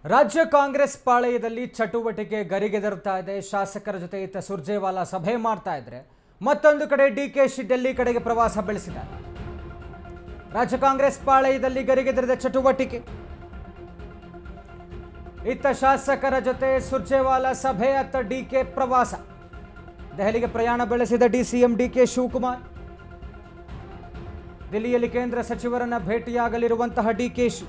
ರಾಜ್ಯ ಕಾಂಗ್ರೆಸ್ ಪಾಳೆಯದಲ್ಲಿ ಚಟುವಟಿಕೆ ಗರಿಗೆದರುತ್ತಾ ಇದೆ. ಶಾಸಕರ ಜೊತೆ ಇತ್ತ ಸುರ್ಜೇವಾಲಾ ಸಭೆ ಮಾಡ್ತಾ ಇದ್ರೆ, ಮತ್ತೊಂದು ಕಡೆ ಡಿಕೆಶಿ ಡೆಲ್ಲಿ ಕಡೆಗೆ ಪ್ರವಾಸ ಬೆಳೆಸಿದ್ದಾರೆ. ರಾಜ್ಯ ಕಾಂಗ್ರೆಸ್ ಪಾಳೆಯದಲ್ಲಿ ಗರಿಗೆದರಿದ ಚಟುವಟಿಕೆ. ಇತ್ತ ಶಾಸಕರ ಜೊತೆ ಸುರ್ಜೇವಾಲಾ ಸಭೆ, ಅತ್ತ ಡಿಕೆ ಪ್ರವಾಸ. ದೆಹಲಿಗೆ ಪ್ರಯಾಣ ಬೆಳೆಸಿದ ಸಿಎಂ ಡಿಕೆ ಶಿವಕುಮಾರ್. ದಿಲ್ಲಿಯಲ್ಲಿ ಕೇಂದ್ರ ಸಚಿವರನ್ನ ಭೇಟಿಯಾಗಲಿರುವಂತಹ ಡಿಕೆಶಿ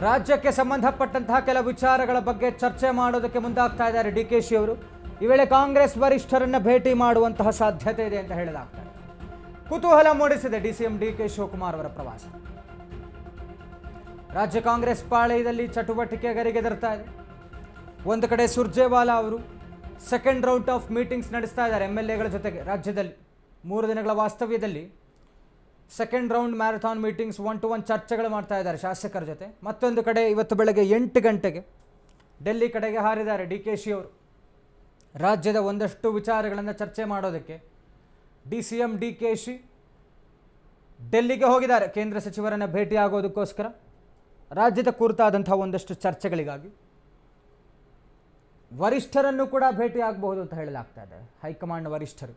ರಾಜ್ಯಕ್ಕೆ ಸಂಬಂಧಪಟ್ಟಂತಹ ಕೆಲ ವಿಚಾರಗಳ ಬಗ್ಗೆ ಚರ್ಚೆ ಮಾಡೋದಕ್ಕೆ ಮುಂದಾಗ್ತಾ ಇದ್ದಾರೆ ಡಿಕೆಶಿ ಅವರು. ಈ ವೇಳೆ ಕಾಂಗ್ರೆಸ್ ವರಿಷ್ಠರನ್ನ ಭೇಟಿ ಮಾಡುವಂತಹ ಸಾಧ್ಯತೆ ಇದೆ ಅಂತ ಹೇಳಲಾಗ್ತಾ ಇದೆ. ಕುತೂಹಲ ಮೂಡಿಸಿದೆ ಸಿಎಂ ಡಿಕೆ ಶಿವಕುಮಾರ್ ಅವರ ಪ್ರವಾಸ. ರಾಜ್ಯ ಕಾಂಗ್ರೆಸ್ ಪಾಳೆಯದಲ್ಲಿ ಚಟುವಟಿಕೆ ಗರಿಗೆದರ್ತಾ ಇದೆ. ಒಂದು ಕಡೆ ಸುರ್ಜೇವಾಲಾ ಅವರು ಸೆಕೆಂಡ್ ರೌಂಡ್ ಆಫ್ ಮೀಟಿಂಗ್ಸ್ ನಡೆಸ್ತಾ ಇದ್ದಾರೆ MLAಗಳ ಜೊತೆಗೆ. ರಾಜ್ಯದಲ್ಲಿ 3 ದಿನಗಳ ವಾಸ್ತವ್ಯದಲ್ಲಿ second round marathon meetings, 1-to-1 ಚರ್ಚೆಗಳು ಮಾಡ್ತಾ ಇದ್ದಾರೆ ಶಾಸಕರ ಜೊತೆ. ಮತ್ತೊಂದು ಕಡೆ ಇವತ್ತು ಬೆಳಗ್ಗೆ 8 ಗಂಟೆಗೆ ಡೆಲ್ಲಿ ಕಡೆಗೆ ಹಾರಿದ್ದಾರೆ ಡಿಕೆಶಿ ಅವರು. ರಾಜ್ಯದ ಒಂದಷ್ಟು ವಿಚಾರಗಳನ್ನು ಚರ್ಚೆ ಮಾಡೋದಕ್ಕೆ ಸಿಎಂ ಡಿಕೆಶಿ ಡೆಲ್ಲಿಗೆ ಹೋಗಿದ್ದಾರೆ. ಕೇಂದ್ರ ಸಚಿವರನ್ನು ಭೇಟಿಯಾಗೋದಕ್ಕೋಸ್ಕರ, ರಾಜ್ಯದ ಕುರಿತಾದಂಥ ಒಂದಷ್ಟು ಚರ್ಚೆಗಳಿಗಾಗಿ. ವರಿಷ್ಠರನ್ನು ಕೂಡ ಭೇಟಿ ಆಗಬಹುದು ಅಂತ ಹೇಳಲಾಗ್ತಾ ಇದೆ. ಹೈಕಮಾಂಡ್ ವರಿಷ್ಠರು